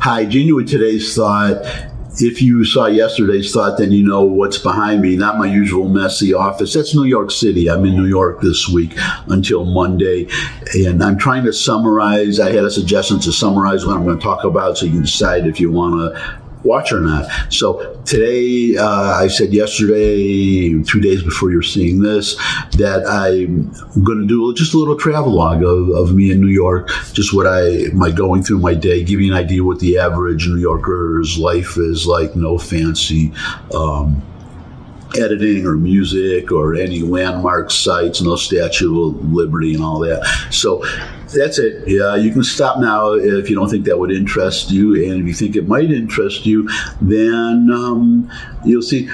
Hi, Gene with today's thought. If you saw yesterday's thought, then you know what's behind me. Not my usual messy office. That's New York City. I'm in New York this week until Monday. And I'm trying to summarize. I had a suggestion to summarize what I'm going to talk about so you can decide if you want to watch or not. So today, I said yesterday, 2 days before you're seeing this, that I'm going to do just a little travelogue of me in New York, just what my going through my day, give you an idea what the average New Yorker's life is like. No fancy editing or music or any landmark sites, no Statue of Liberty and all that. So that's it. Yeah, you can stop now if you don't think that would interest you, and if you think it might interest you, then you'll see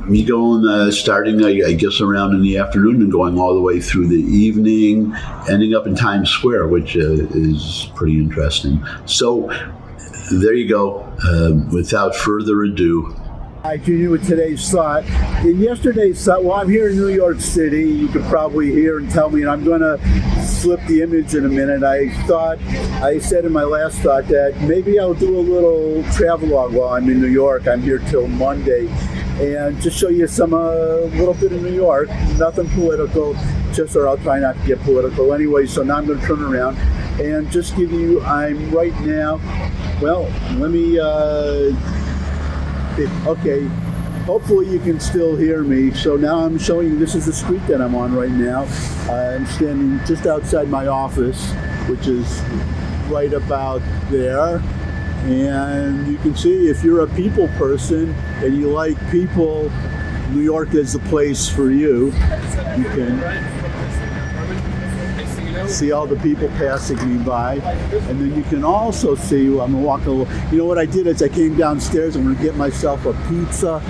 me going starting, I guess, around in the afternoon and going all the way through the evening, ending up in Times Square, which is pretty interesting. So there you go. Without further ado. I continue with today's thought. In yesterday's thought, well, I'm here in New York City. You could probably hear and tell me, and I'm going to flip the image in a minute. I said in my last thought that maybe I'll do a little travelogue while I'm in New York. I'm here till Monday, and just show you some little bit of New York. Nothing political, or I'll try not to get political anyway. So now I'm going to turn around and just give you. I'm right now. Well, let me. Okay, hopefully you can still hear me. So now I'm showing you, this is the street that I'm on right now. I'm standing just outside my office, which is right about there. And you can see, if you're a people person and you like people, New York is the place for you. You can see all the people passing me by, and then you can also see, I'm walking a little, you know what I did is I came downstairs. I'm going to get myself a pizza,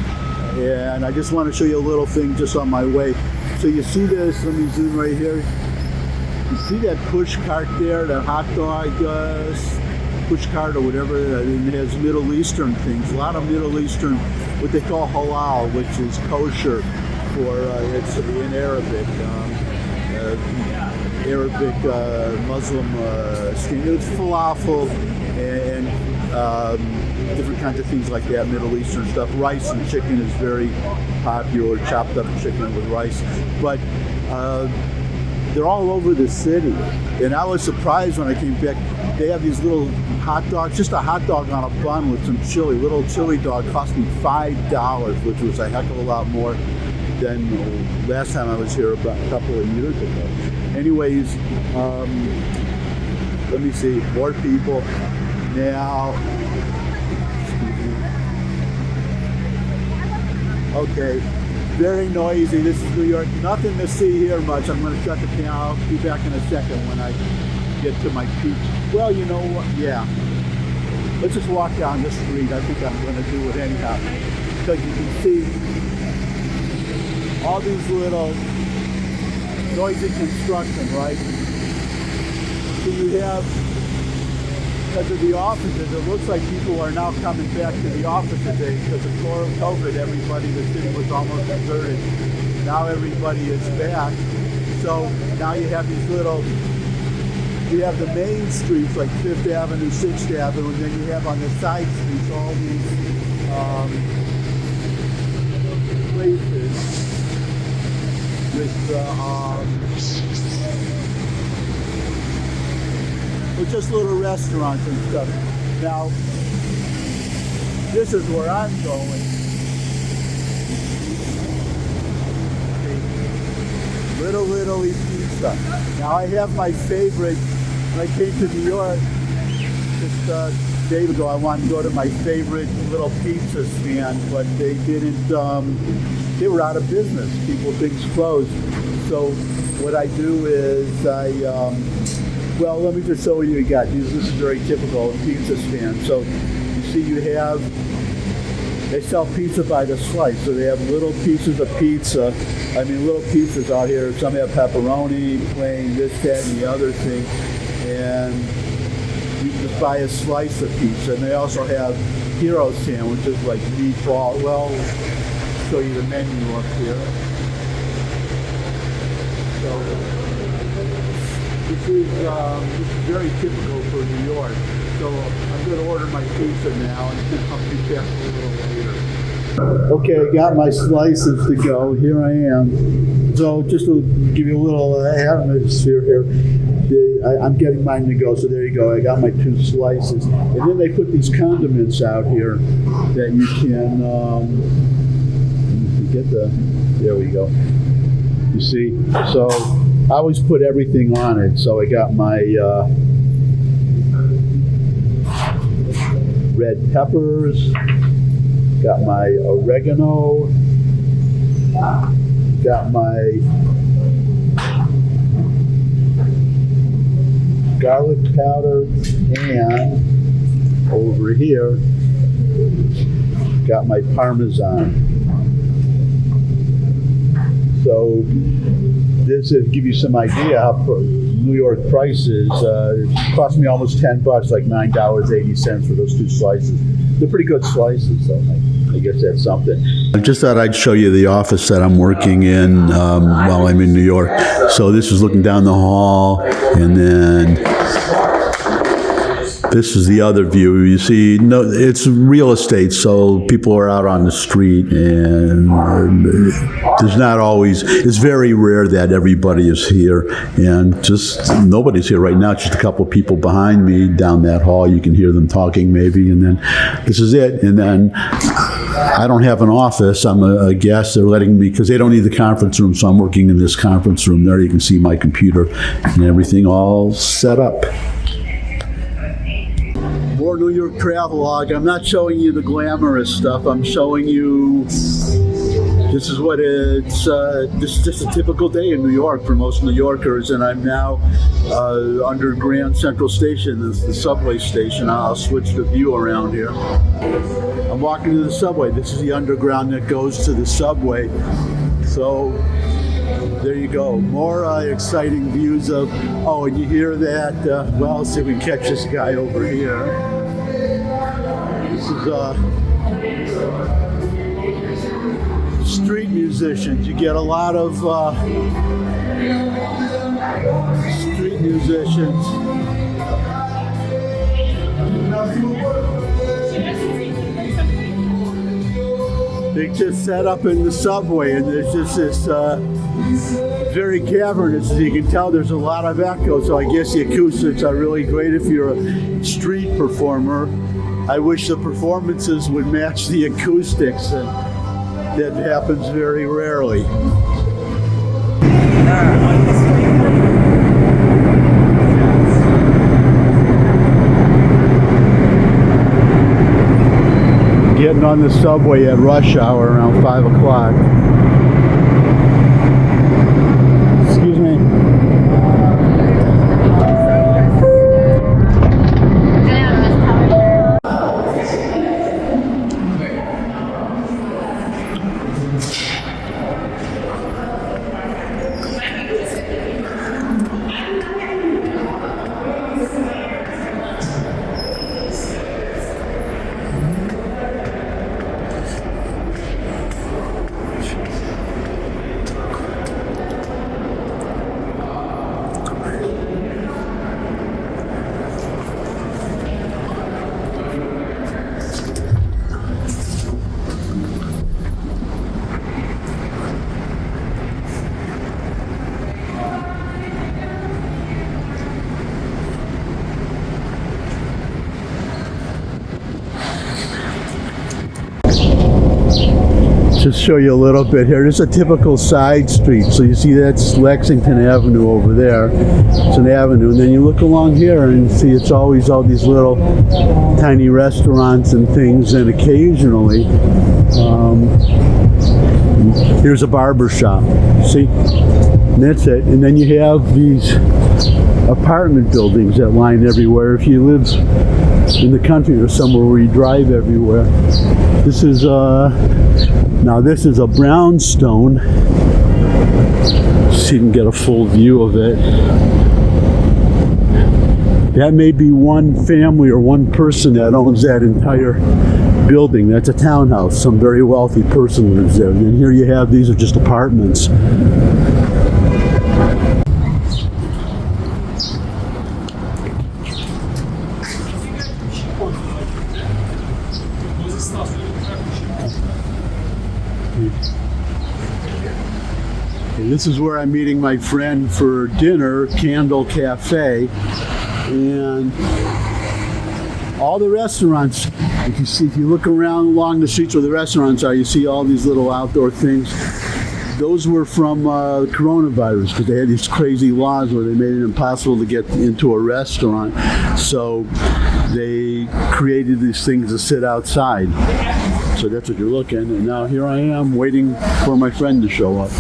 and I just want to show you a little thing just on my way. So you see this, let me zoom right here. You see that push cart there, that hot dog push cart or whatever, and it has Middle Eastern things, a lot of Middle Eastern, what they call halal, which is kosher for, it's in Arabic. Muslim it's falafel and different kinds of things like that, Middle Eastern stuff. Rice and chicken is very popular, chopped up chicken with rice. But they're all over the city. And I was surprised when I came back. They have these little hot dogs, just a hot dog on a bun with some chili. Little chili dog cost me $5, which was a heck of a lot more than last time I was here about a couple of years ago. Anyways, let me see, more people now. Okay, very noisy. This is New York. Nothing to see here much. I'm going to shut the camera. I'll be back in a second when I get to my peak. Well, you know what? Yeah. Let's just walk down the street. I think I'm going to do it anyhow. Because you can see all these little noisy construction, right? So you have, because of the offices, it looks like people are now coming back to the office today because of COVID. Everybody, the city was almost deserted. Now everybody is back. So now you have these little, you have the main streets like 5th Avenue, 6th Avenue, and then you have on the side streets all these places with just little restaurants and stuff. Now, this is where I'm going. Little Italy pizza. Now, I have my favorite. When I came to New York just a day ago, I wanted to go to my favorite little pizza stand, but they didn't. They were out of business. Things closed. So what I do is well, let me just show you got. This is very typical pizza stand. So you see they sell pizza by the slice. So they have little pieces of pizza. I mean, little pizzas out here. Some have pepperoni, plain, this, that, and the other thing. And you can just buy a slice of pizza. And they also have hero sandwiches like meatball. Well, I'll show you the menu up here. So this is very typical for New York. So I'm going to order my pizza now, and then I'll be back a little later. Okay, I got my slices to go. Here I am. So just to give you a little atmosphere here, I'm getting mine to go. So there you go. I got my 2 slices. And then they put these condiments out here that you can, there we go. You see? So I always put everything on it. So I got my red peppers, got my oregano, got my garlic powder, and over here got my Parmesan. So this will give you some idea how New York prices. It cost me almost $10, like $9.80 for those 2 slices. They're pretty good slices, so I guess that's something. I just thought I'd show you the office that I'm working in while I'm in New York. So this is looking down the hall, and then this is the other view. You see, no, it's real estate, so people are out on the street, and there's not always, it's very rare that everybody is here, and just nobody's here right now. Just a couple of people behind me down that hall. You can hear them talking maybe, and then this is it. And then I don't have an office. I'm a guest. They're letting me, because they don't need the conference room, so I'm working in this conference room. There you can see my computer and everything all set up. More New York travelogue. I'm not showing you the glamorous stuff. I'm showing you, this is what it's, this is just a typical day in New York for most New Yorkers, and I'm now under Grand Central Station, the subway station. I'll switch the view around here. I'm walking to the subway. This is the underground that goes to the subway. So there you go. More exciting views of, oh, and you hear that, well, let's see if we can catch this guy over here. This is street musicians. You get a lot of street musicians. They just set up in the subway, and there's just this very cavernous. As you can tell, there's a lot of echo, so I guess the acoustics are really great if you're a street performer. I wish the performances would match the acoustics, and that happens very rarely. Getting on the subway at rush hour around 5 o'clock. Excuse me. Just show you a little bit here. This is a typical side street. So you see that's Lexington Avenue over there. It's an avenue. And then you look along here and see it's always all these little tiny restaurants and things. And occasionally, here's a barber shop. See? And that's it. And then you have these apartment buildings that line everywhere. If you live in the country or somewhere where you drive everywhere. This is now this is a brownstone, so you can get a full view of it. That may be one family or one person that owns that entire building. That's a townhouse. Some very wealthy person lives there. And here you have, these are just apartments. Okay, this is where I'm meeting my friend for dinner, Candle Cafe, and all the restaurants. If you look around along the streets where the restaurants are, you see all these little outdoor things. Those were from coronavirus, because they had these crazy laws where they made it impossible to get into a restaurant. So they created these things to sit outside. So that's what you're looking. And now here I am waiting for my friend to show up.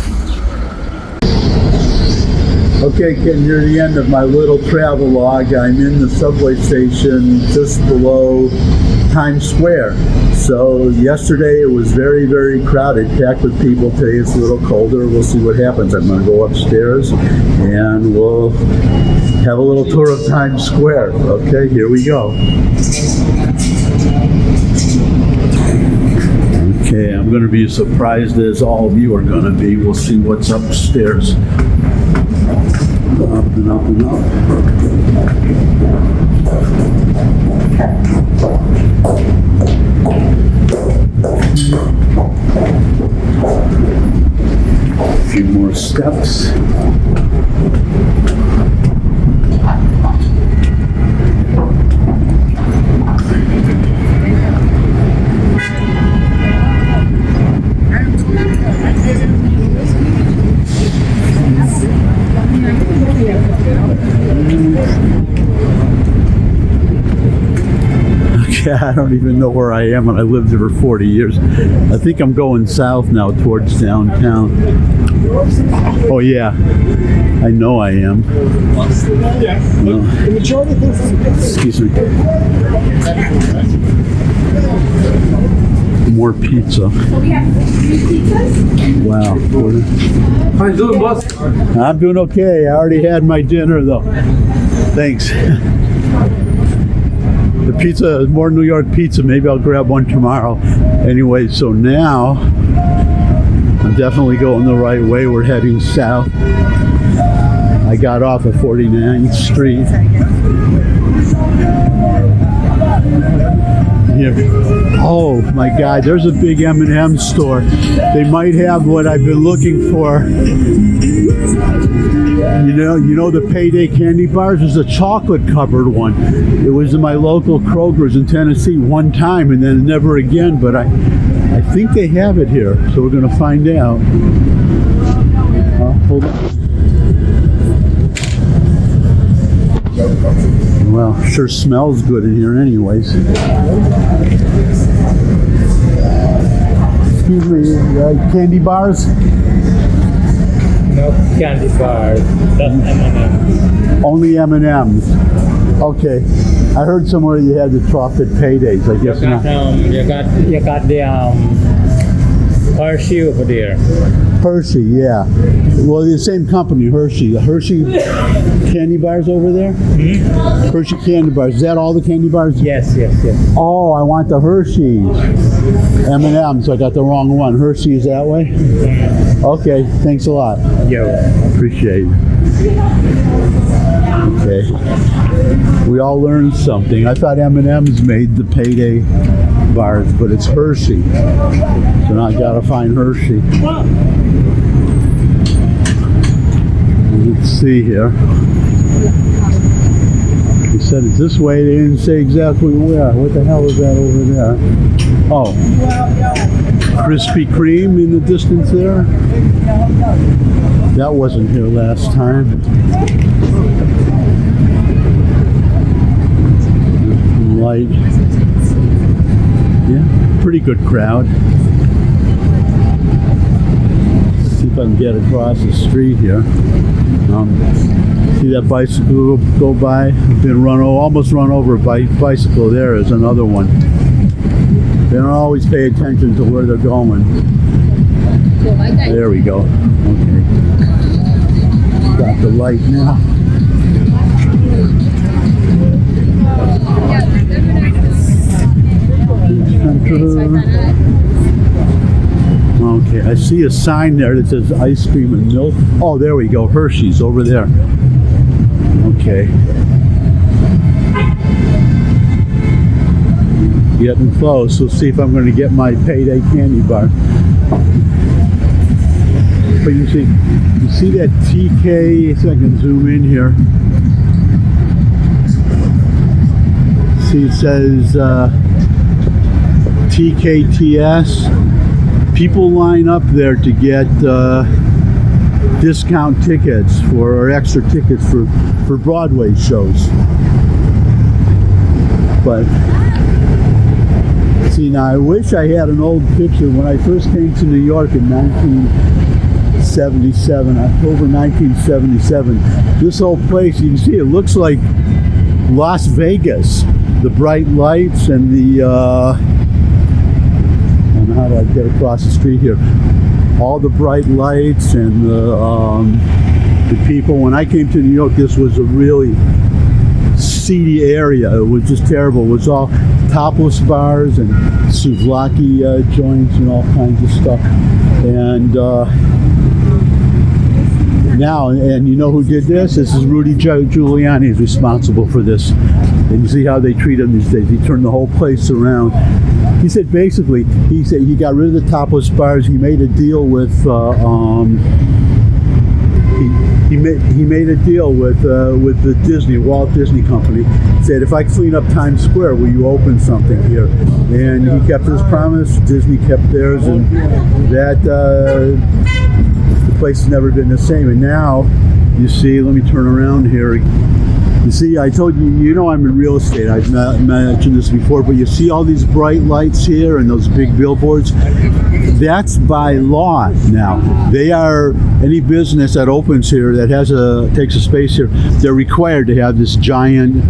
Okay, Ken, near the end of my little travelogue. I'm in the subway station just below Times Square. So yesterday it was very, very crowded, packed with people. Today it's a little colder. We'll see what happens. I'm going to go upstairs and we'll have a little tour of Times Square. Okay, here we go. Okay, I'm going to be as surprised as all of you are going to be. We'll see what's upstairs. Up and up and up. A few more steps. I don't even know where I am, and I lived there for 40 years. I think I'm going south now towards downtown. Oh yeah, I know I am. Excuse me. More pizza. So we have 3 pizzas. Wow. How you doing, boss? I'm doing okay. I already had my dinner though. Thanks. The pizza is more New York pizza. Maybe I'll grab one tomorrow. Anyway, so now I'm definitely going the right way. We're heading south. I got off at 49th Street. Here. Oh my God, there's a big M&M store. They might have what I've been looking for. You know the Payday candy bars? There's a chocolate covered one. It was in my local Kroger's in Tennessee one time and then never again, but I think they have it here, so we're going to find out. Hold on. Well, sure smells good in here anyways. Excuse me, candy bars? No candy bars, just M&M. Only M&Ms. Okay. I heard somewhere you had the chocolate paydays. I guess not. You got the Hershey over there. Hershey, yeah. Well, the same company, Hershey. The Hershey candy bars over there? Mm-hmm. Hershey candy bars. Is that all the candy bars? Yes. Oh, I want the Hershey's. M&M, so I got the wrong one. Hershey's that way? Okay, thanks a lot. Yo. Appreciate it. Okay. We all learned something. I thought M&M's made the Payday bars, but it's Hershey. So now I gotta find Hershey. Let's see here. He said it's this way. They didn't say exactly where. What the hell is that over there? Oh, Krispy Kreme in the distance there. That wasn't here last time. Light. Yeah, pretty good crowd. Let's see if I can get across the street here. See that bicycle go by? I've been almost run over by bicycle. There is another one. They don't always pay attention to where they're going. There we go. Okay. Got the light now. Okay, I see a sign there that says ice cream and milk. Oh, there we go. Hershey's over there. Okay. Getting close. We'll see if I'm going to get my payday candy bar. But you see that TK, so I can zoom in here. See, it says TKTS. People line up there to get discount tickets or extra tickets for Broadway shows. But see, now I wish I had an old picture when I first came to New York in 1977, October 1977. This whole place, you can see it looks like Las Vegas. The bright lights and the and how do I get across the street here? All the bright lights and the people. When I came to New York, this was a really seedy area. It was just terrible. It was all topless bars and souvlaki joints and all kinds of stuff. And now, and you know who did this? This is Rudy Giuliani is responsible for this. And you see how they treat him these days. He turned the whole place around. He said basically, he said he got rid of the topless bars. He made a deal with he made a deal with the Disney, Walt Disney Company. Said, if I clean up Times Square, will you open something here? And he kept his promise. Disney kept theirs, and that the place has never been the same. And now, you see, let me turn around here. You see, I told you, you know I'm in real estate. I've mentioned this before, but you see all these bright lights here and those big billboards? That's by law now. They are, any business that opens here that takes a space here, they're required to have this giant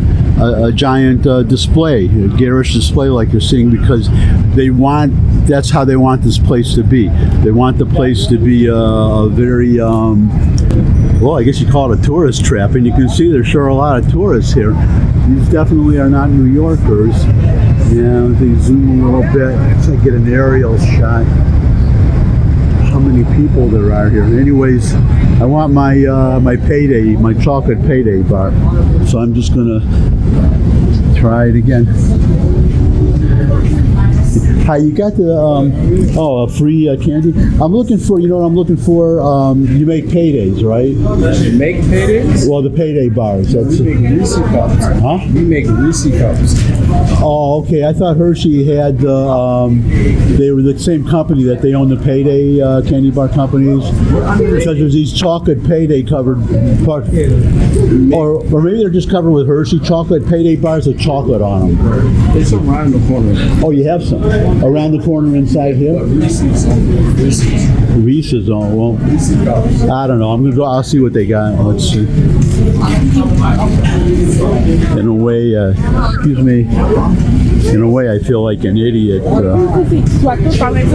display, a garish display like you're seeing, because that's how they want this place to be. They want the place to be a very, well, I guess you call it a tourist trap, and you can see there's sure a lot of tourists here. These definitely are not New Yorkers. Yeah, if they zoom a little bit, so I get an aerial shot. How many people there are here. Anyways, I want my my chocolate payday bar. So I'm just gonna try it again. Hi, you got the a free candy? I'm looking for, you know what I'm looking for? You make paydays, right? You make paydays? Well, the payday bars. We make Reese cups. Huh? We make Reese cups. Oh, okay. I thought Hershey had they were the same company that they own the payday candy bar companies, because there's these chocolate payday covered parts, or maybe they're just covered with Hershey chocolate payday bars with chocolate on them. It's around the corner. Oh, you have some around the corner inside here. Reese's on. Well, Reese cups. I don't know. I'm gonna go. I'll see what they got. Let's see. In a way, excuse me. In a way, I feel like an idiot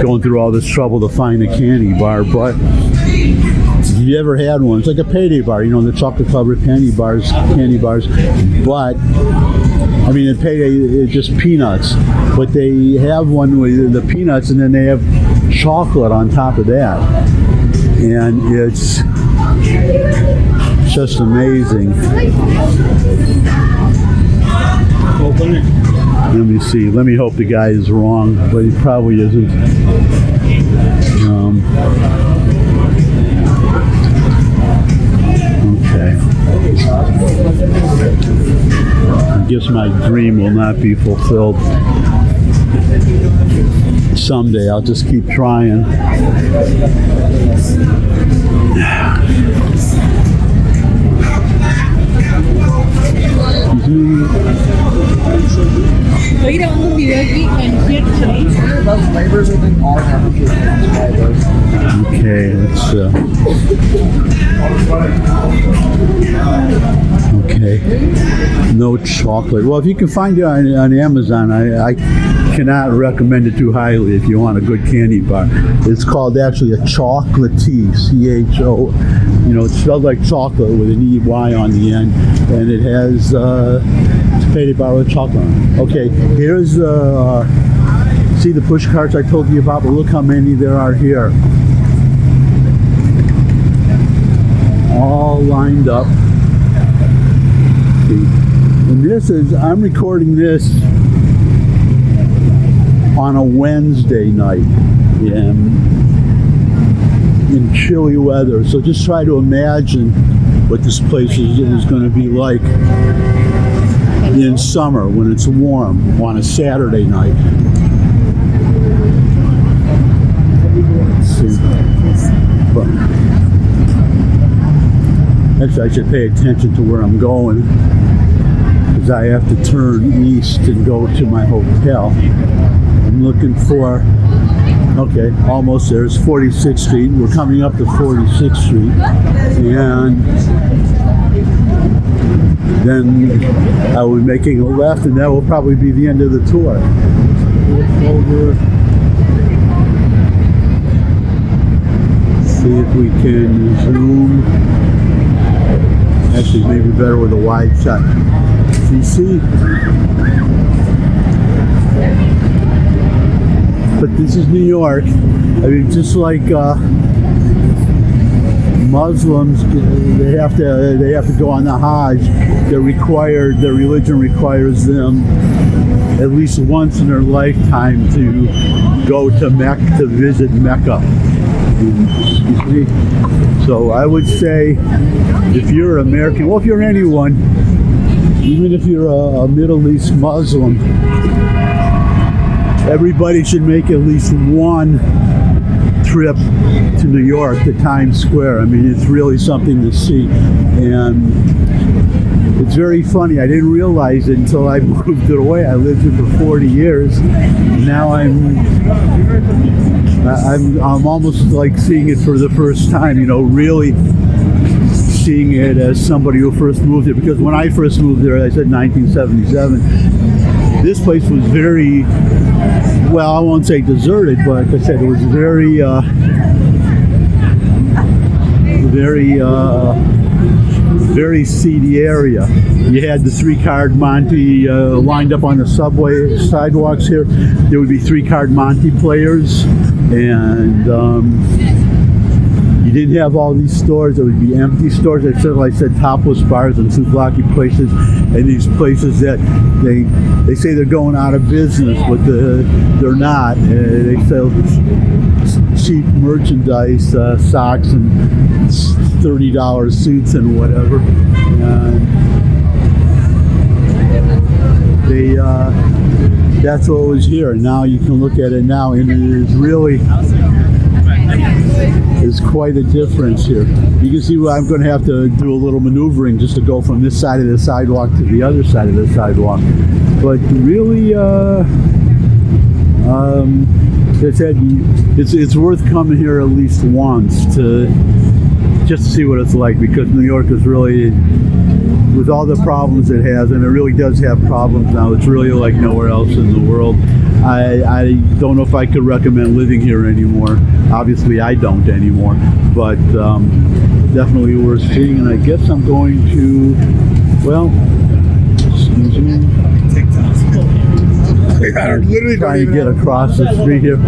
going through all this trouble to find a candy bar. But if you ever had one, it's like a payday bar. You know, the chocolate-covered candy bars. But I mean, in payday, it's just peanuts. But they have one with the peanuts, and then they have chocolate on top of that, and it's just amazing. Open it. Let me see. Let me hope the guy is wrong, but he probably isn't. Okay. I guess my dream will not be fulfilled. Someday, I'll just keep trying. Estoy grabando un video aquí en Those flavors I think are flavors. Okay, let's okay. No chocolate. Well, if you can find it on Amazon, I cannot recommend it too highly if you want a good candy bar. It's called actually a chocolatey, C-H-O. You know, it's spelled like chocolate with an E-Y on the end, and it has it's a payday bar with chocolate on it. Okay, here's see the push carts I told you about, but look how many there are here. All lined up. And this is, I'm recording this on a Wednesday night in chilly weather. So just try to imagine what this place is going to be like in summer when it's warm on a Saturday night. Let's see. Actually, I should pay attention to where I'm going, because I have to turn east and go to my hotel. I'm looking for, okay, almost there. It's 46th Street. We're coming up to 46th Street. And then I will be making a left, and that will probably be the end of the tour. Over. See if we can zoom. Actually, maybe better with a wide shot. See? But this is New York. I mean, just like Muslims, they have to go on the Hajj. They're required. Their religion requires them at least once in their lifetime to go to Mecca, to visit Mecca. So I would say, if you're American, well, if you're anyone, even if you're a Middle East Muslim, everybody should make at least one trip to New York, to Times Square. I mean, it's really something to see. And it's very funny. I didn't realize it until I moved it away. I lived here for 40 years. Now I'm almost like seeing it for the first time, you know, really seeing it as somebody who first moved here. Because when I first moved there, I said 1977, this place was very, well, I won't say deserted, but like I said, it was very seedy area. You had the 3-card Monte lined up on the subway sidewalks here. There would be 3-card Monte players, and you didn't have all these stores. There would be empty stores. Like I said, topless bars and souvlaki places, and these places that they say they're going out of business, but they're not. They sell cheap merchandise, socks and $30 suits and whatever. And that's what was here. And now you can look at it now, and it is really, there's quite a difference here. You can see I'm going to have to do a little maneuvering just to go from this side of the sidewalk to the other side of the sidewalk. But really, it's worth coming here at least once just to see what it's like, because New York is really, with all the problems it has, and it really does have problems now, it's really like nowhere else in the world. I don't know if I could recommend living here anymore. Obviously I don't anymore, but definitely worth seeing. And I guess I'm going to, well, excuse me, I'm trying to get across the street here.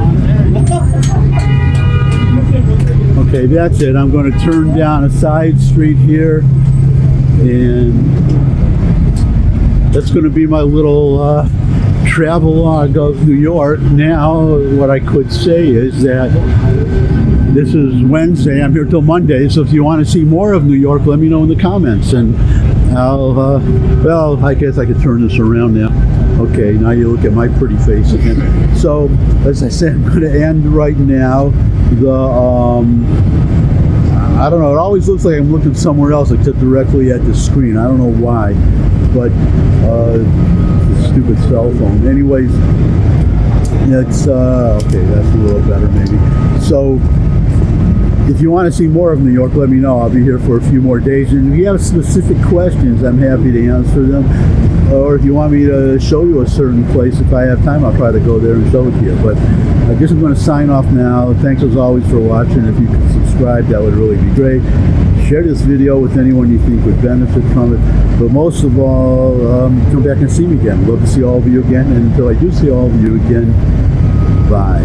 Okay, that's it. I'm going to turn down a side street here, and that's going to be my little travelogue of New York. Now, what I could say is that this is Wednesday. I'm here till Monday, so if you want to see more of New York, let me know in the comments, and I'll, well, I guess I could turn this around now. Okay, now you look at my pretty face again. So, as I said, I'm going to end right now. I don't know, it always looks like I'm looking somewhere else except directly at the screen. I don't know why, but the stupid cell phone. Anyways, it's, okay, that's a little better maybe. So, if you want to see more of New York, let me know. I'll be here for a few more days. And if you have specific questions, I'm happy to answer them. Or if you want me to show you a certain place, if I have time, I'll try to go there and show it to you. But I guess I'm going to sign off now. Thanks as always for watching. If you could subscribe, that would really be great. Share this video with anyone you think would benefit from it. But most of all, come back and see me again. Love to see all of you again. And until I do see all of you again, bye.